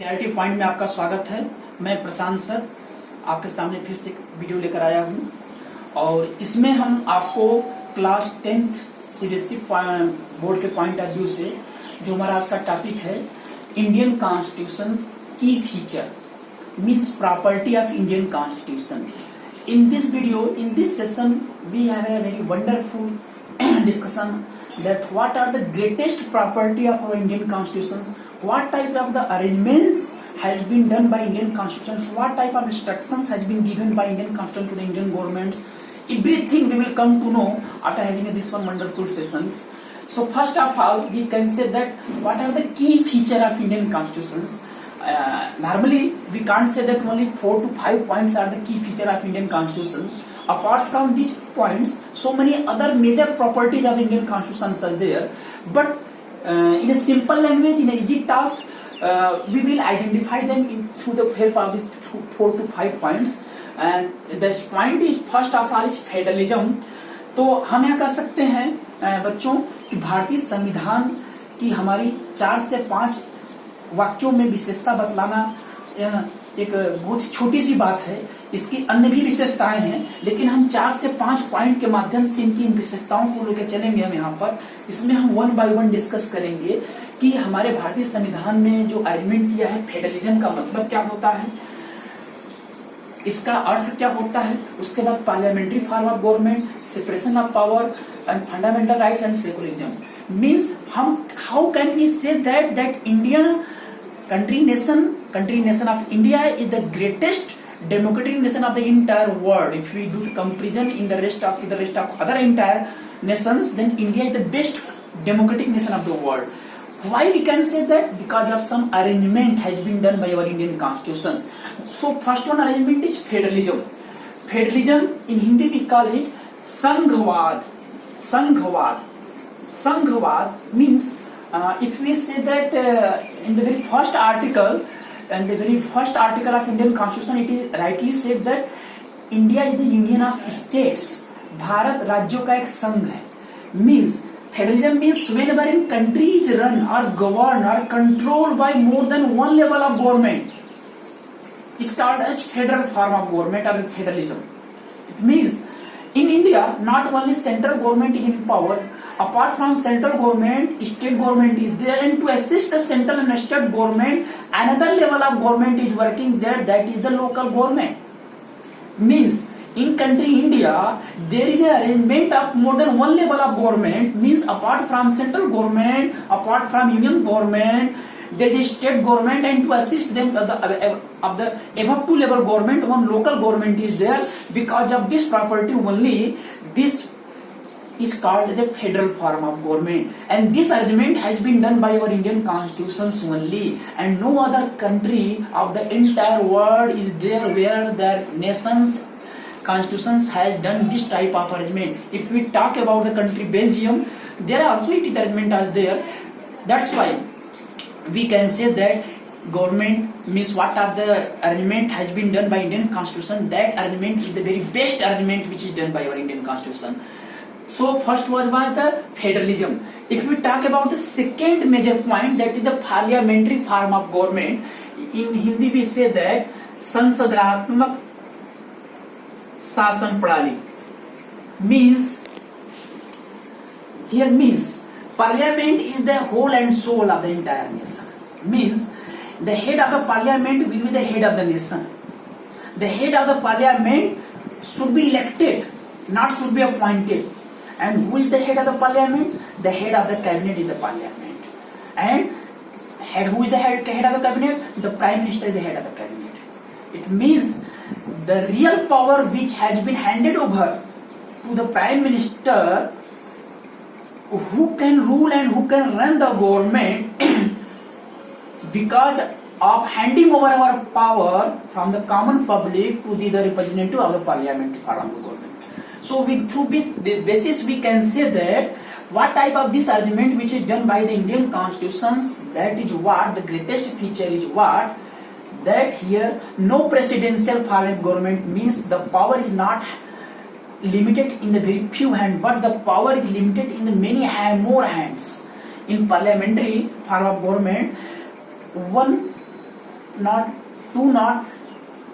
CRT point में आपका स्वागत है। मैं प्रशांत सर आपके सामने फिर से एक वीडियो लेकर आया हूँ और इसमें हम आपको क्लास 10th सीबीएसई बोर्ड के पॉइंट ऑफ व्यू से जो हमारा आज का टॉपिक है इंडियन कॉन्स्टिट्यूशन की feature means property of Indian constitution. In this video, in this session we have a very wonderful discussion that what are the greatest property of our Indian constitutions, what type of the arrangement has been done by Indian constitutions, what type of instructions has been given by Indian constitution to the Indian governments. Everything we will come to know after having this one wonderful sessions. So first of all, we can say that what are the key feature of Indian constitutions. Normally, we can't say that only 4 to 5 points are the key feature of Indian constitutions. Apart from these points, so many other major properties of Indian constitutions are there. But in a simple language, in a easy task, we will identify them through the help of these 4 to 5 points. And the point is first of all is federalism. तो हम यह कह सकते हैं बच्चों कि भारतीय संविधान की हमारी 4 से 5 वाक्यों में विशेषता बतलाना एक बहुत ही छोटी सी बात है। इसकी अन्य भी विशेषताएं हैं, लेकिन हम 4 से 5 पॉइंट के माध्यम से इनकी विशेषताओं को लेकर चलेंगे हम यहाँ पर। इसमें हम 1 बाय 1 डिस्कस करेंगे कि हमारे भारतीय संविधान में जो अरेंजमेंट किया है फेडरलिज्म का मतलब क्या होता है, इसका अर्थ क्या होता है, उसके बाद parliamentary form of government, separation of power and fundamental rights and secularism. Means हम how can we say that India country nation of India is the greatest democratic nation of the entire world. If we do the comparison in the rest of other entire nations, then India is the best democratic nation of the world. Why we can say that? Because of some arrangement has been done by our Indian constitutions. So first one arrangement is federalism. Federalism in Hindi we call it संघवाद. संघवाद means if we say that in the very first article of Indian Constitution, it is rightly said that India is the union of states. Bharat राज्यों का एक संघ है. Means federalism means whenever a country is run or governed or controlled by more than one level of government, is called as federal form of government or federalism. It means in India, not only central government is in power. Apart from central government, state government is there, and to assist the central and state government, another level of government is working there, that is the local government. Means in country India, there is an arrangement of more than one level of government. Means apart from central government, apart from union government, there is state government, and to assist them of the above 2 level government, one local government is there. Because of this property only, this is called the federal form of government, and this arrangement has been done by our Indian constitutions only, and no other country of the entire world is there where their nations constitutions has done this type of arrangement. If we talk about the country Belgium, there also it is arrangement as there. That's why we can say that government means what of the arrangement has been done by Indian constitution, that arrangement is the very best arrangement which is done by our Indian constitution. So first was the federalism. If we talk about the second major point, that is the parliamentary form of government. In Hindi we say that संसदनात्मक शासन प्रणाली. Means here means parliament is the whole and soul of the entire nation. Means the head of the parliament will be the head of the nation. The head of the parliament should be elected, not should be appointed. And who is the head of the parliament? The head of the cabinet is the parliament. And who is the head of the cabinet? The prime minister is the head of the cabinet. It means the real power which has been handed over to the prime minister, who can rule and who can run the government because of handing over our power from the common public to the representative of the parliament form of government. So through this basis we can say that what type of this arrangement which is done by the Indian constitutions, that is what the greatest feature is what, that here no presidential form of government, means the power is not limited in the very few hands, but the power is limited in the many more hands. In parliamentary form of government, one not 2, not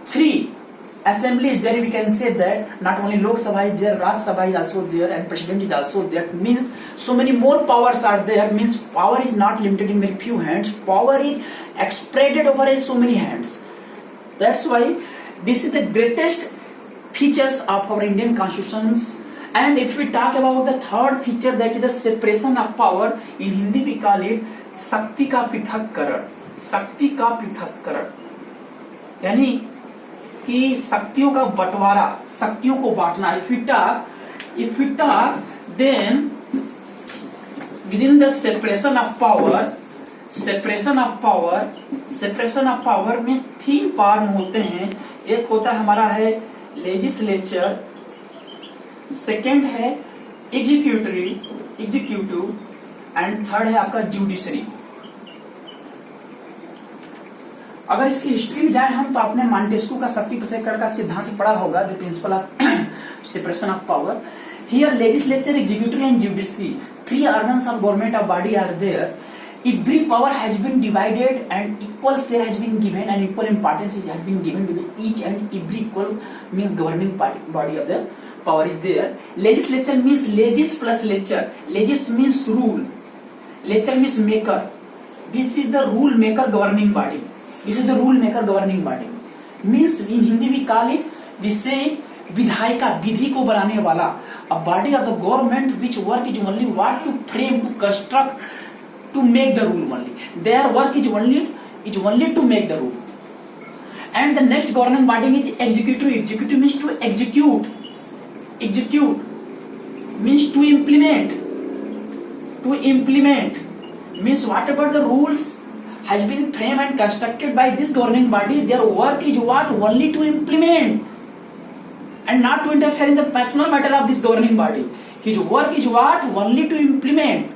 3 assemblies there. We can say that not only Lok Sabha is there, Raj Sabha is also there, and President is also there. Means so many more powers are there. Means power is not limited in very few hands. Power is spread over so many hands. That's why this is the greatest features of our Indian constitutions. And if we talk about the third feature, that is the separation of power, in Hindi we call it शक्ति का पृथक्करण. शक्ति का पृथक्करण यानी कि शक्तियों का बंटवारा, शक्तियों को बांटना. If we talk then within the separation of power में 3 पार्ट होते हैं. एक होता है हमारा है लेजिस्लेचर, सेकेंड है एग्जीक्यूटिव एंड थर्ड है आपका जुडिशरी. अगर इसकी हिस्ट्री में जाए हम तो आपने मॉन्टेस्क्यू का शक्ति पृथक्करण का सिद्धांत पढ़ा होगा, the principle of separation of power. Here legislature, executive and judiciary, 3 organs of government of body are there. Every power has been divided and equal share has been given and equal importance has been given to the each and every equal means governing body of the power is there. Legislature means legis plus lecher. Legis means rule. Lecher means maker. This is the rule maker governing body. Means in Hindi we call it, we say विधायिका, विधि को बनाने वाला. A body of the government which work is only what to frame, to construct, to make the rule only. Their work is only to make the rule. And the next governing body is executive. Executive means to execute. Execute means to implement. Means whatever the rules has been framed and constructed by this governing body, their work is what? Only to implement and not to interfere in the personal matter of this governing body. His work is what? Only to implement.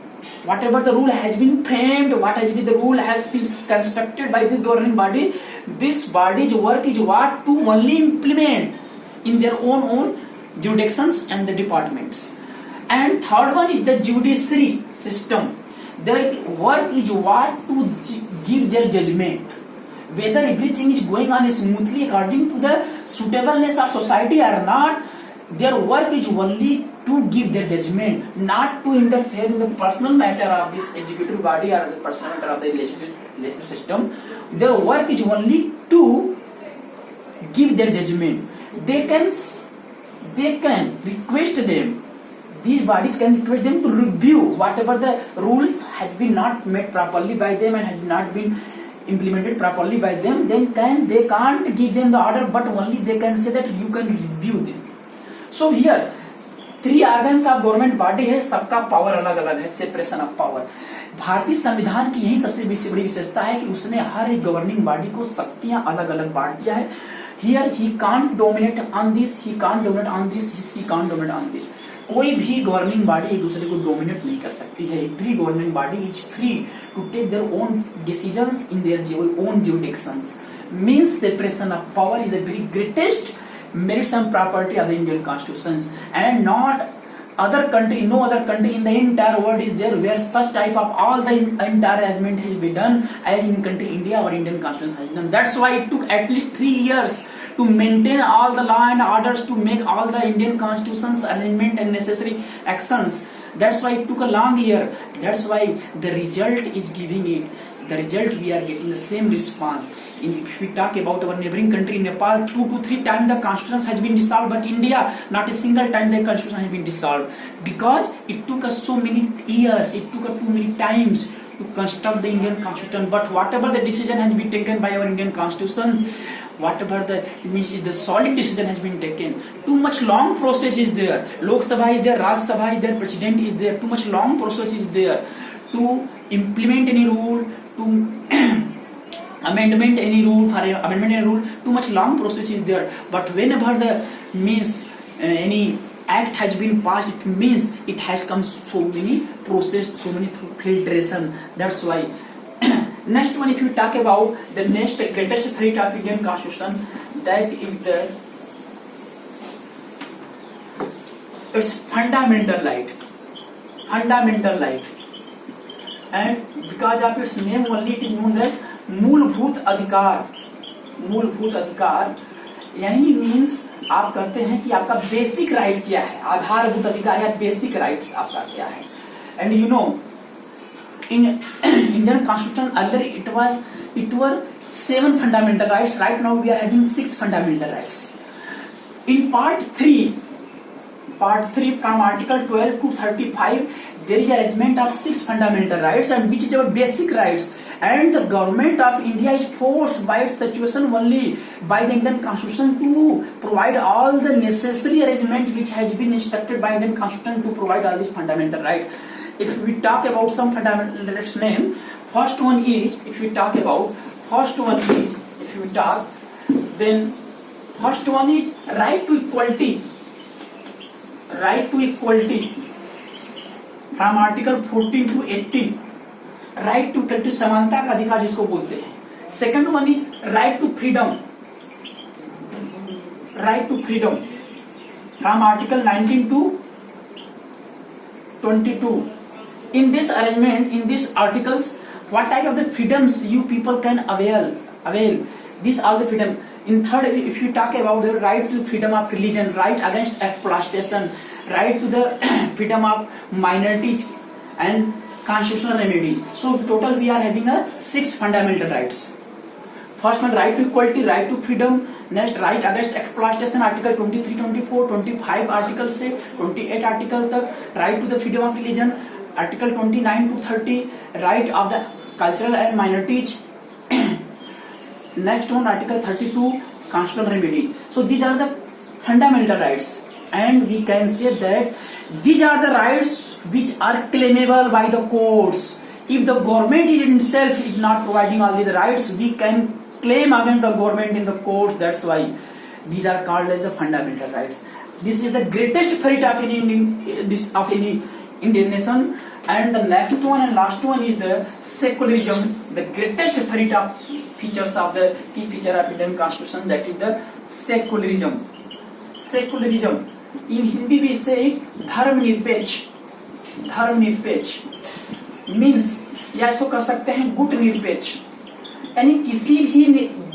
Whatever the rule has been framed, what has been the rule has been constructed by this governing body, this body's work is what? To only implement in their own jurisdictions and the departments. And third one is the judiciary system. Their work is what? To give their judgment whether everything is going on smoothly according to the suitableness of society or not. Their work is only to give their judgment, not to interfere in the personal matter of this executive body or the personal matter of the legislative system. Their work is only to give their judgment. They can request them. These bodies can request them to review whatever the rules has been not made properly by them and has not been implemented properly by them. Then they can't give them the order, but only they can say that you can review them. So here 3 organs of government body है, सबका power अलग अलग है. Separation of power. भारतीय संविधान की यही सबसे बड़ी विशेषता है कि उसने हर एक गवर्निंग बॉडी को शक्तियां अलग अलग बांट दिया है. Here he can't dominate on this, he can't dominate on this, he can't dominate on this. कोई भी गवर्निंग बॉडी एक दूसरे को डोमिनेट नहीं कर सकती है. Every governing body is free to take their own decisions in their own jurisdictions. Means separation of power is the very greatest merits and property of the Indian constitutions, and not other country, no other country in the entire world is there where such type of all the entire arrangement has been done as in country India. Our Indian constitution has done. That's why it took at least 3 years to maintain all the law and orders, to make all the Indian constitutions arrangement and necessary actions. That's why it took a long year. That's why the result is giving it. The result we are getting the same response. If we talk about our neighboring country Nepal, 2 to 3 times the constitution has been dissolved, but India not a single time the constitution has been dissolved, because it took us so many years, it took us too many times to construct the Indian constitution. But whatever the decision has been taken by our Indian constitutions, whatever the means is the solid decision has been taken. Too much long process is there. Lok Sabha is there, Raj Sabha is there, President is there. Too much long process is there to implement any rule, to amendment any rule. Too much long process is there. But whenever the means any act has been passed, it means it has come so many process, so many filtration. That's why. Next one, if you talk about the next greatest feat of Indian constitution, that is its fundamental right. And because of its name only, it is known that मूलभूत अधिकार, मूलभूत अधिकार यानी means आप कहते हैं कि आपका बेसिक राइट क्या है, आधारभूत अधिकार या बेसिक राइट्स आपका क्या है। And you know in Indian constitution earlier it were 7 fundamental rights. Right now we are having 6 fundamental rights. In part 3 from article 12 to 35 there is arrangement of 6 fundamental rights and which is our basic rights, and the government of India is forced by its situation only by the Indian constitution to provide all the necessary arrangement which has been instructed by Indian constitution to provide all these fundamental rights. If we talk about some fundamental rights name, first one is, then first one is right to equality, from article 14 to 18, right to equality, समानता का अधिकार जिसको बोलते हैं। Second one is right to freedom, from article 19 to 22. In this arrangement, in these articles, what type of the freedoms you people can avail? These are the freedom. In third, if you talk about the right to freedom of religion, right against exploitation, right to the freedom of minorities and constitutional remedies. So total we are having a 6 fundamental rights. First one, right to equality, right to freedom. Next, right against exploitation, article 23, 24, 25 article से 28 article तक. Right to the freedom of religion, article 29 to 30. Right of the cultural and minorities. Next one, article 32, constitutional remedies. So these are the fundamental rights, and we can say that these are the rights which are claimable by the courts. If the government itself is not providing all these rights, we can claim against the government in the courts. That's why these are called as the fundamental rights. This is the greatest merit of any Indian nation. And the next one and last one is the secularism, the greatest merit of features of the key feature of Indian Constitution, that is the secularism. In Hindi we say धर्मनिरपेक्ष means, या इसको कह सकते हैं गुट निरपेक्ष, यानी किसी भी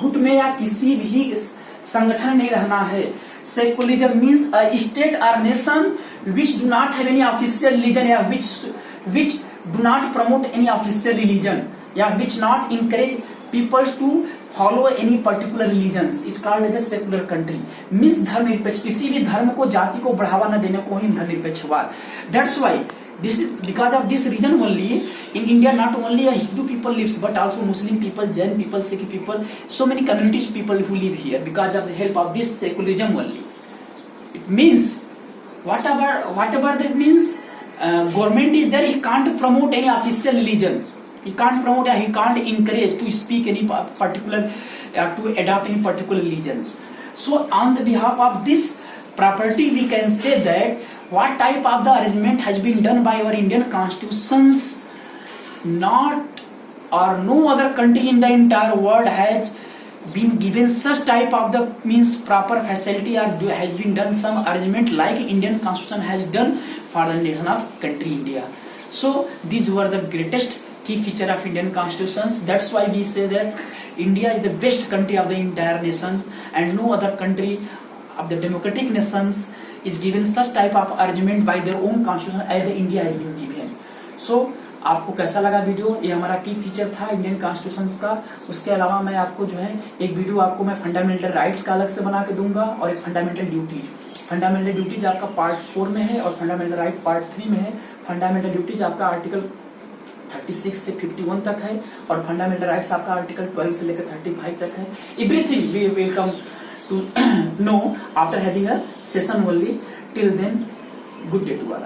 गुट में या किसी भी संगठन नहीं रहना है। सेकुलरिज्म मीन्स अ स्टेट और nation which do not have any official religion, या which do not promote any official religion, या which not encourage people to follow any particular religions is called as a secular country. Means धर्मनिरपेक्ष, किसी भी धर्म को, जाति को बढ़ावा न देने को ही धर्मनिरपेक्ष हुआ। That's why this is because of this reason only in India not only a Hindu people lives but also Muslim people, Jain people, Sikh people, so many communities people who live here because of the help of this secularism only. It means whatever that means, government is there, he can't promote any official religion. He can't promote, he can't encourage to speak any particular, to adopt any particular religions. So on the behalf of this property, we can say that what type of the arrangement has been done by our Indian constitutions, not or no other country in the entire world has been given such type of the means proper facility or has been done some arrangement like Indian constitution has done for the nation of country India. So these were the greatest key feature of Indian constitutions. That's why we say that India is the best country of the entire nation, and no other country of the democratic nations is given such type of arrangement by their own constitution as the India has been given. So आपको कैसा लगा video? ये हमारा की feature था Indian constitutions का। उसके अलावा मैं आपको जो है एक वीडियो आपको मैं फंडामेंटल राइट्स का अलग से बना के दूंगा और एक फंडामेंटल ड्यूटीज आपका पार्ट 4 में है और फंडामेंटल राइट पार्ट 3 में है। फंडामेंटल ड्यूटीज आपका आर्टिकल 36 से 51 तक है और फंडामेंटल राइट्स आपका आर्टिकल 12 से लेकर 35 तक है। Everything we will come to know after having a session only. Till then, good day to all.